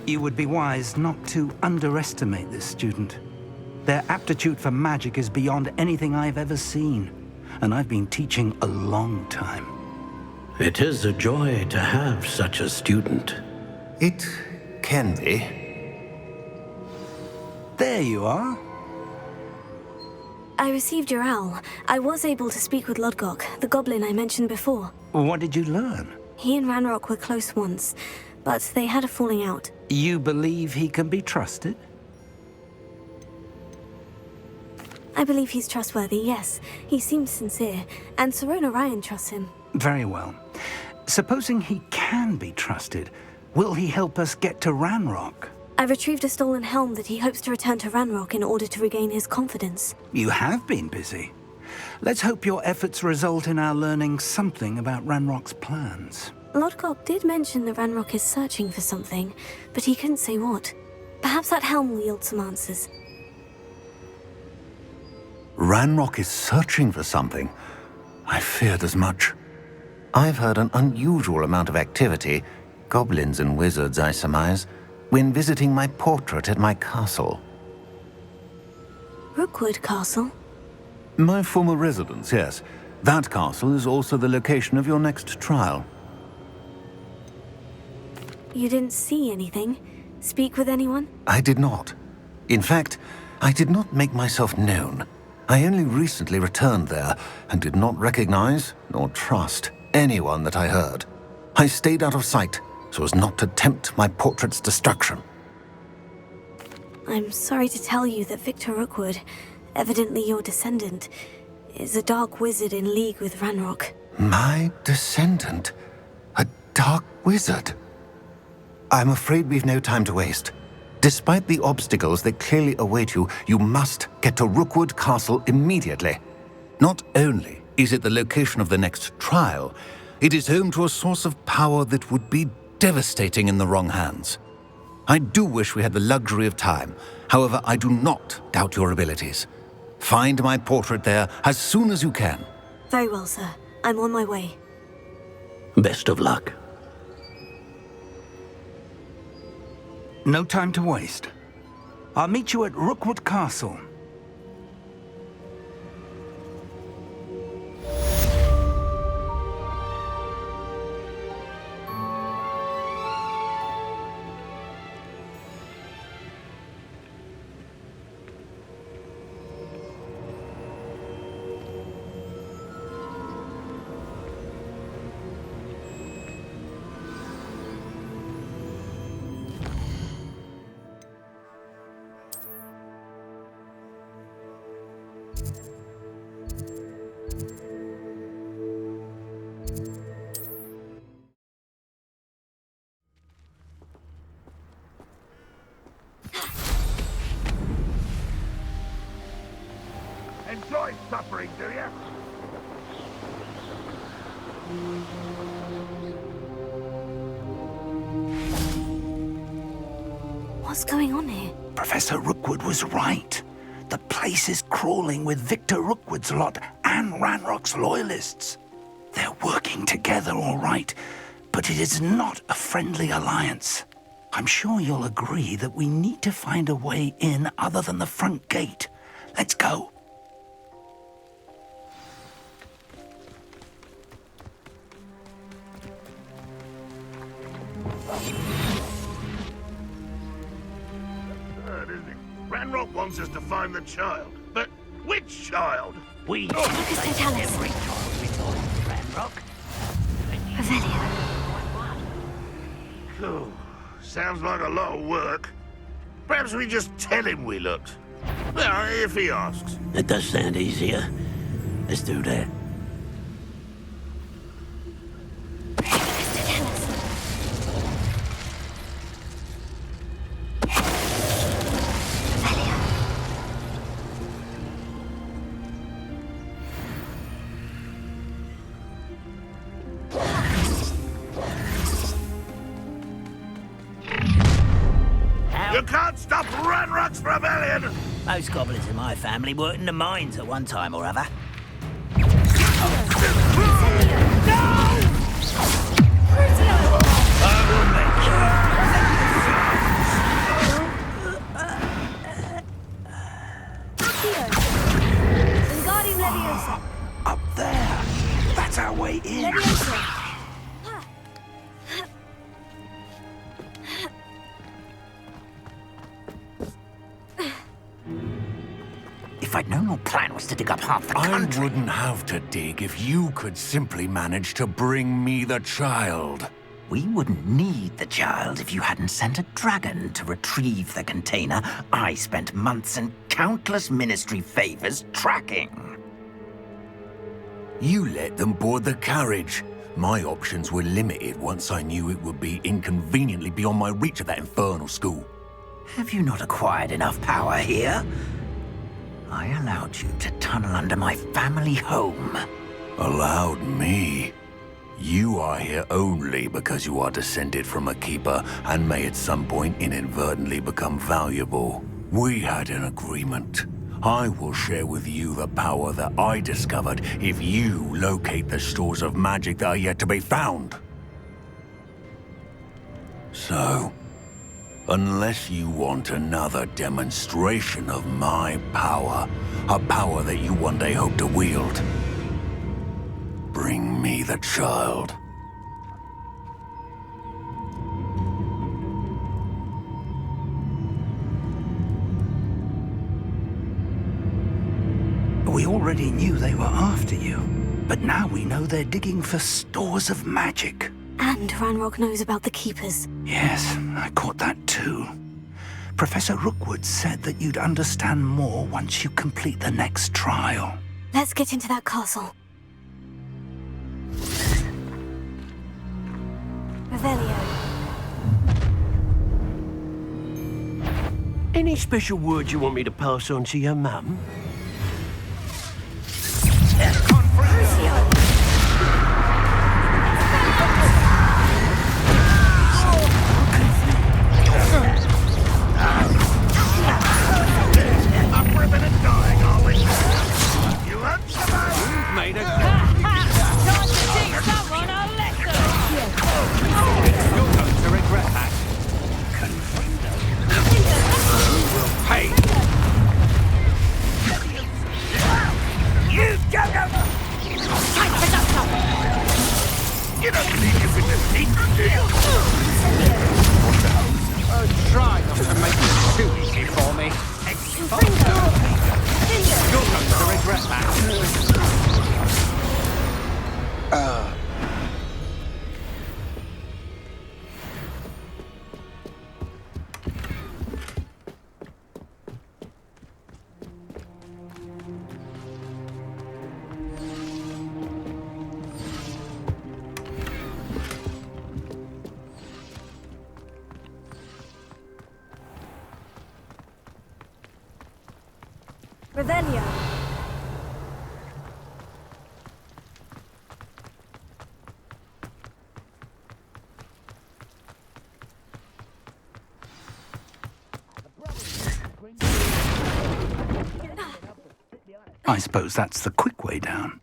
You would be wise not to underestimate this student. Their aptitude for magic is beyond anything I've ever seen, and I've been teaching a long time. It is a joy to have such a student. It can be. There you are. I received your owl. I was able to speak with Lodgok, the goblin I mentioned before. What did you learn? He and Ranrock were close once, but they had a falling out. You believe he can be trusted? I believe he's trustworthy, yes. He seems sincere, and Sirona Ryan trusts him. Very well. Supposing he can be trusted, will he help us get to Ranrock? I retrieved a stolen helm that he hopes to return to Ranrock in order to regain his confidence. You have been busy. Let's hope your efforts result in our learning something about Ranrock's plans. Lodgok did mention that Ranrock is searching for something, but he couldn't say what. Perhaps that helm will yield some answers. Ranrock is searching for something. I feared as much. I've heard an unusual amount of activity, goblins and wizards, I surmise, when visiting my portrait at my castle. Rookwood Castle? My former residence, yes. That castle is also the location of your next trial. You didn't see anything? Speak with anyone? I did not. In fact, I did not make myself known. I only recently returned there and did not recognize nor trust anyone that I heard. I stayed out of sight so as not to tempt my portrait's destruction. I'm sorry to tell you that Victor Rookwood, evidently your descendant, is a dark wizard in league with Ranrock. My descendant? A dark wizard? I'm afraid we've no time to waste. Despite the obstacles that clearly await you, you must get to Rookwood Castle immediately. Not only is it the location of the next trial, it is home to a source of power that would be devastating in the wrong hands. I do wish we had the luxury of time. However, I do not doubt your abilities. Find my portrait there as soon as you can. Very well, sir. I'm on my way. Best of luck. No time to waste. I'll meet you at Rookwood Castle. Enjoy suffering, do you? What's going on here? Professor Rookwood was right. The place is crawling with Victor Rookwood's lot and Ranrock's loyalists. They're working together, all right, but it is not a friendly alliance. I'm sure you'll agree that we need to find a way in other than the front gate. Let's go. Ranrock wants us to find the child. But which child? What does they tell us? Revelio. Cool. Sounds like a lot of work. Perhaps we just tell him we looked. Well, if he asks. That does sound easier. Let's do that. You can't stop Ranrock's rebellion! Most goblins in my family worked in the mines at one time or other. I will make you. Up there. That's our way in. If I'd known your plan was to dig up half the I country... wouldn't have to dig if you could simply manage to bring me the child. We wouldn't need the child if you hadn't sent a dragon to retrieve the container I spent months and countless ministry favors tracking. You let them board the carriage. My options were limited once I knew it would be inconveniently beyond my reach at that infernal school. Have you not acquired enough power here? I allowed you to tunnel under my family home. Allowed me? You are here only because you are descended from a keeper and may at some point inadvertently become valuable. We had an agreement. I will share with you the power that I discovered if you locate the stores of magic that are yet to be found. So, unless you want another demonstration of my power, a power that you one day hope to wield, bring me the child. We already knew they were after you, but now we know they're digging for stores of magic. And Ranrock knows about the Keepers. Yes, I caught that too. Professor Rookwood said that you'd understand more once you complete the next trial. Let's get into that castle. Revelio. Any special words you want me to pass on to your mum? Try not to make it too easy for me. You're going to regret that. Revelio. I suppose that's the quick way down.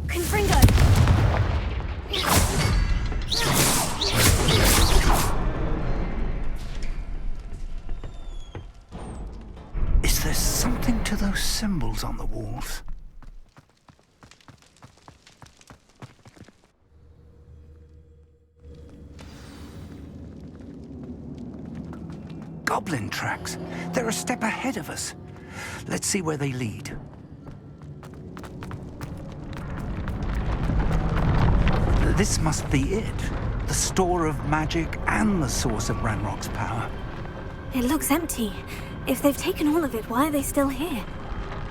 Confringo. Is there something to those symbols on the walls? Goblin tracks. They're a step ahead of us. Let's see where they lead. This must be it. The store of magic and the source of Ranrock's power. It looks empty. If they've taken all of it, why are they still here?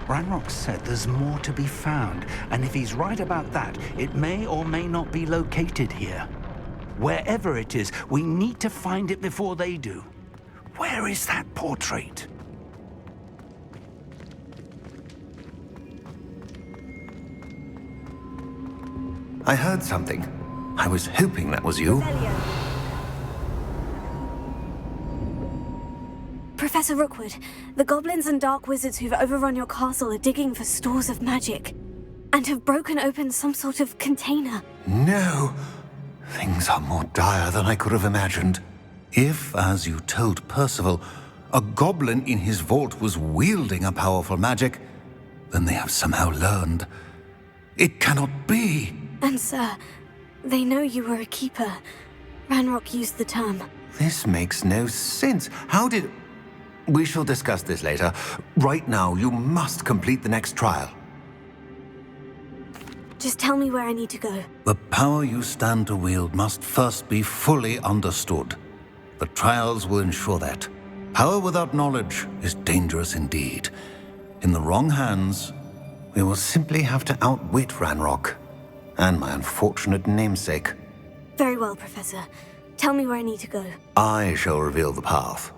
Ranrock said there's more to be found, and if he's right about that, it may or may not be located here. Wherever it is, we need to find it before they do. Where is that portrait? I heard something. I was hoping that was you. Professor Rookwood, the goblins and dark wizards who've overrun your castle are digging for stores of magic and have broken open some sort of container. No. Things are more dire than I could have imagined. If, as you told Percival, a goblin in his vault was wielding a powerful magic, then they have somehow learned. It cannot be! And sir, they know you were a keeper. Ranrock used the term. This makes no sense. How did... We shall discuss this later. Right now, you must complete the next trial. Just tell me where I need to go. The power you stand to wield must first be fully understood. The trials will ensure that. Power without knowledge is dangerous indeed. In the wrong hands, we will simply have to outwit Ranrock and my unfortunate namesake. Very well, Professor. Tell me where I need to go. I shall reveal the path.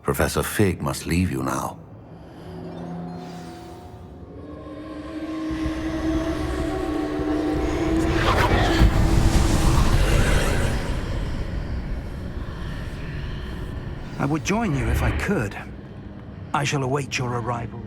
Professor Fig must leave you now. I would join you if I could. I shall await your arrival.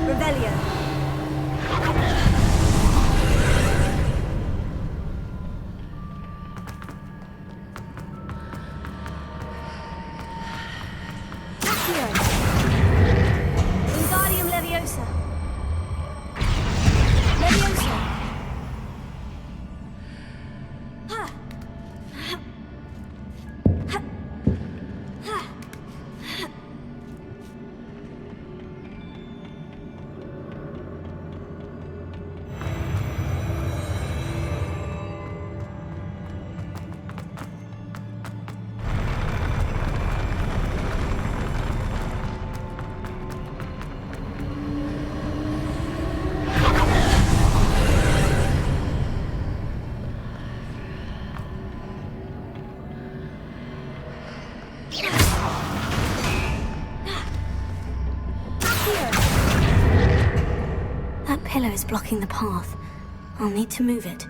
Revelio. Wingardium Leviosa. Leviosa. Ha. Ha. Ha. That pillar is blocking the path. I'll need to move it.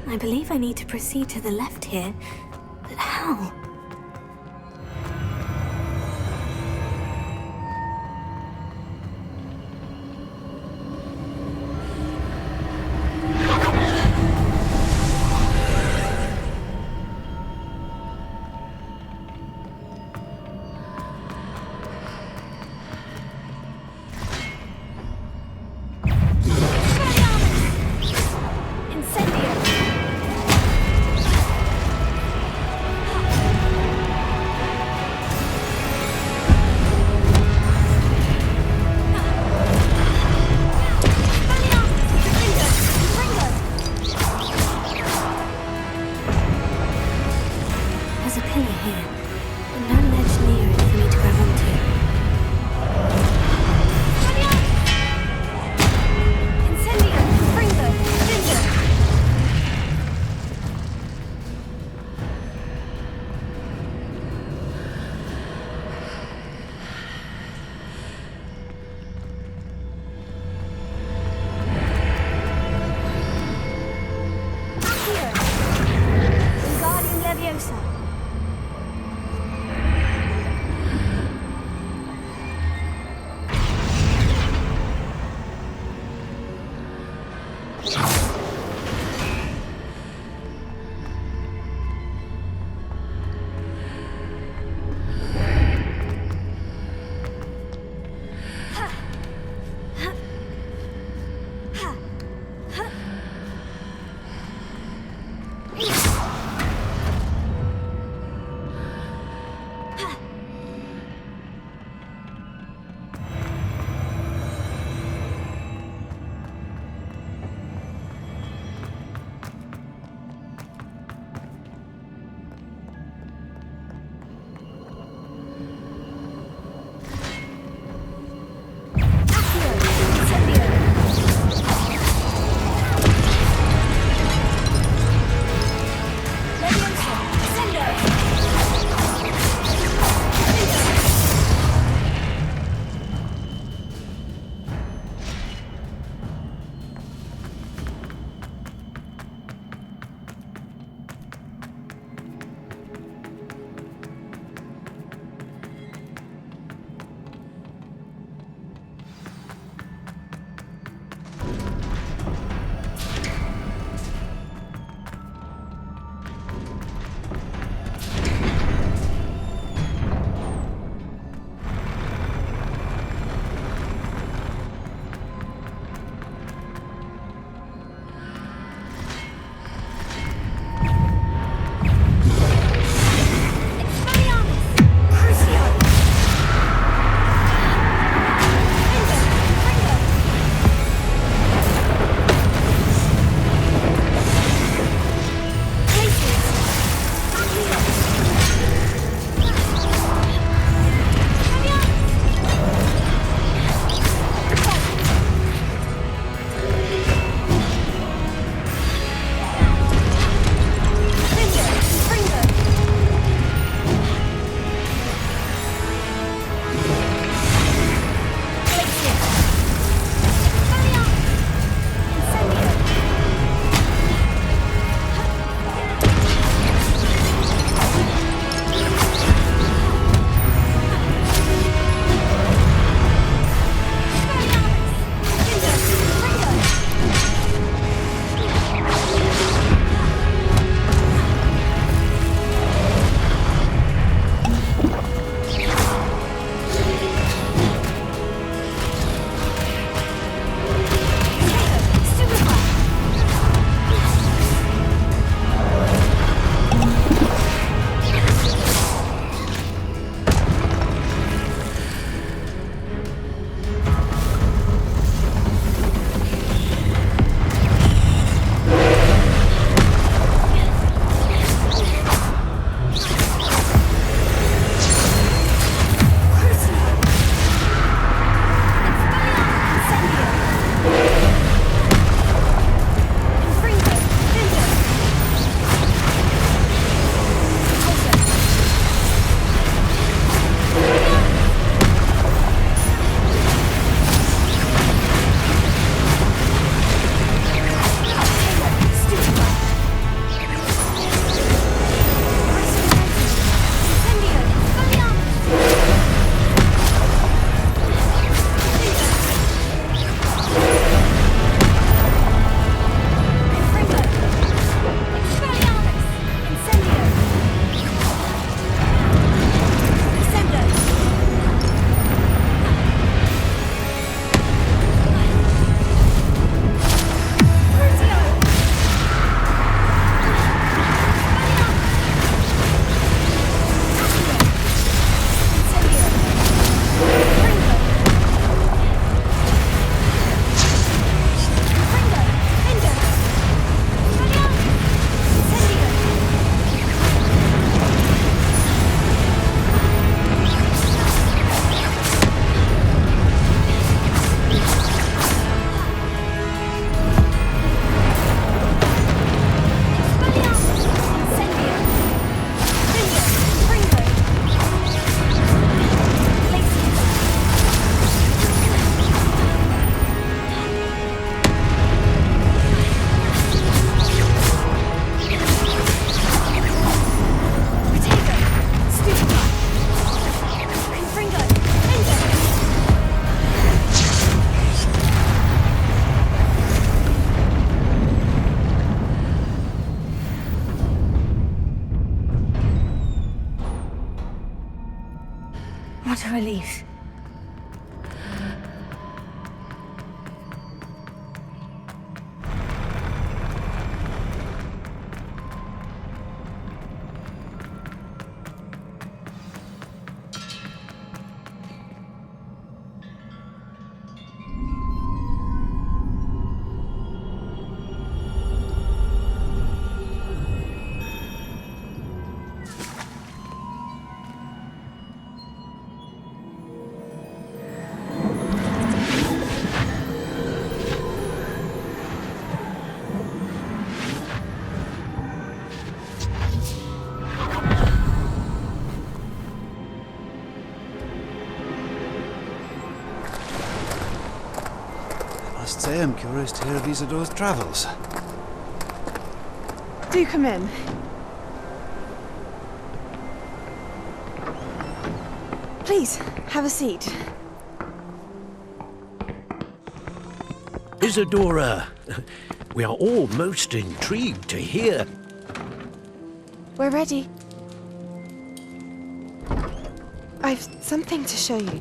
I believe I need to proceed to the left here, but how? Incendio! a relief. I must say I'm curious to hear of Isadore's travels. Do come in. Please, have a seat. Isadora, we are all most intrigued to hear. We're ready. I've something to show you.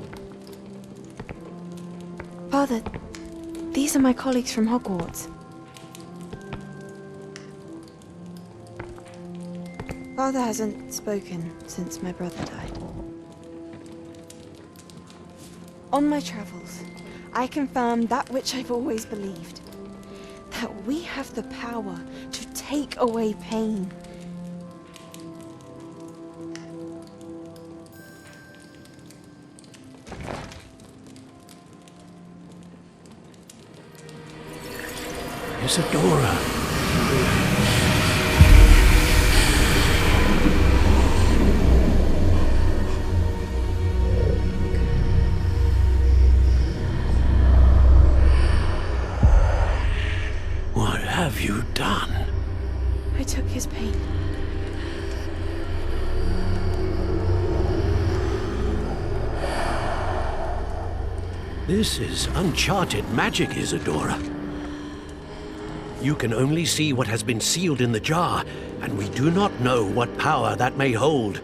Father, these are my colleagues from Hogwarts. Father hasn't spoken since my brother died. On my travels, I confirmed that which I've always believed. That we have the power to take away pain. Isadora. What have you done? I took his pain. This is uncharted magic, Isadora. You can only see what has been sealed in the jar, and we do not know what power that may hold.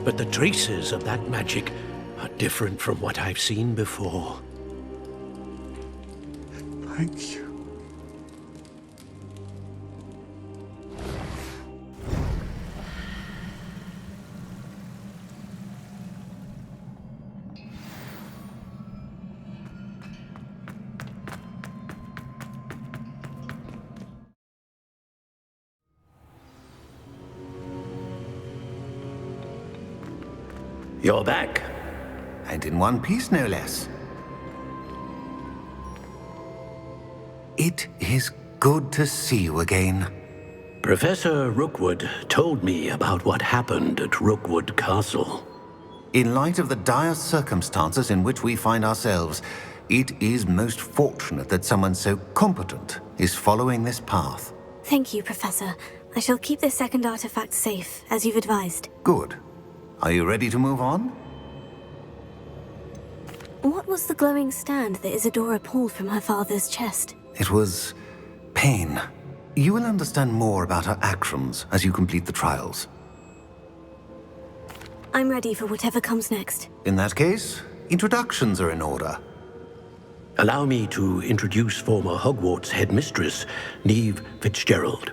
But the traces of that magic are different from what I've seen before. Thank you. You're back. And in one piece, no less. It is good to see you again. Professor Rookwood told me about what happened at Rookwood Castle. In light of the dire circumstances in which we find ourselves, it is most fortunate that someone so competent is following this path. Thank you, Professor. I shall keep this second artifact safe, as you've advised. Good. Are you ready to move on? What was the glowing stand that Isadora pulled from her father's chest? It was pain. You will understand more about her actions as you complete the trials. I'm ready for whatever comes next. In that case, introductions are in order. Allow me to introduce former Hogwarts headmistress, Neve Fitzgerald.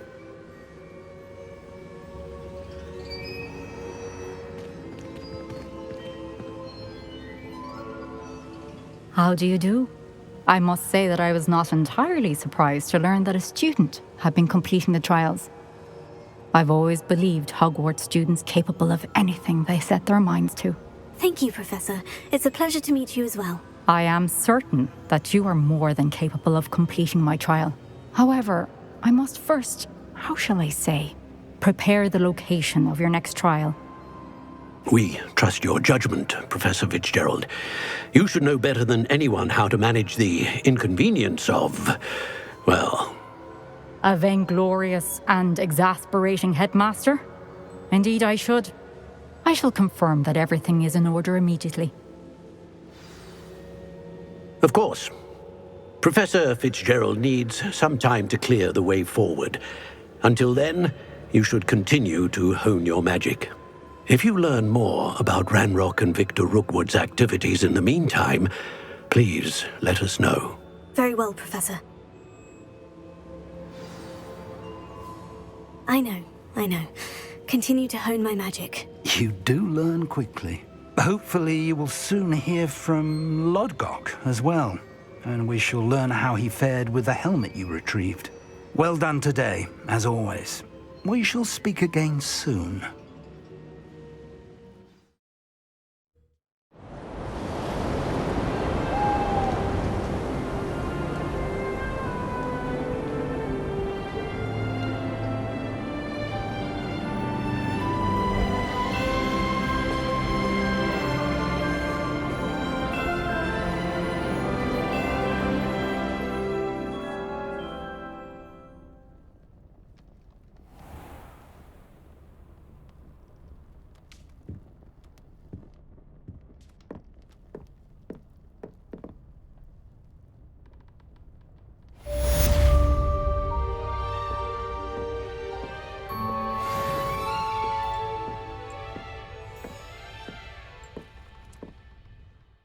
How do you do? I must say that I was not entirely surprised to learn that a student had been completing the trials. I've always believed Hogwarts students capable of anything they set their minds to. Thank you, Professor. It's a pleasure to meet you as well. I am certain that you are more than capable of completing my trial. However, I must first, how shall I say, prepare the location of your next trial. We trust your judgment, Professor Fitzgerald. You should know better than anyone how to manage the inconvenience of, well... A vainglorious and exasperating headmaster? Indeed I should. I shall confirm that everything is in order immediately. Of course. Professor Fitzgerald needs some time to clear the way forward. Until then, you should continue to hone your magic. If you learn more about Ranrock and Victor Rookwood's activities in the meantime, please let us know. Very well, Professor. I know. Continue to hone my magic. You do learn quickly. Hopefully you will soon hear from Lodgok as well, and we shall learn how he fared with the helmet you retrieved. Well done today, as always. We shall speak again soon.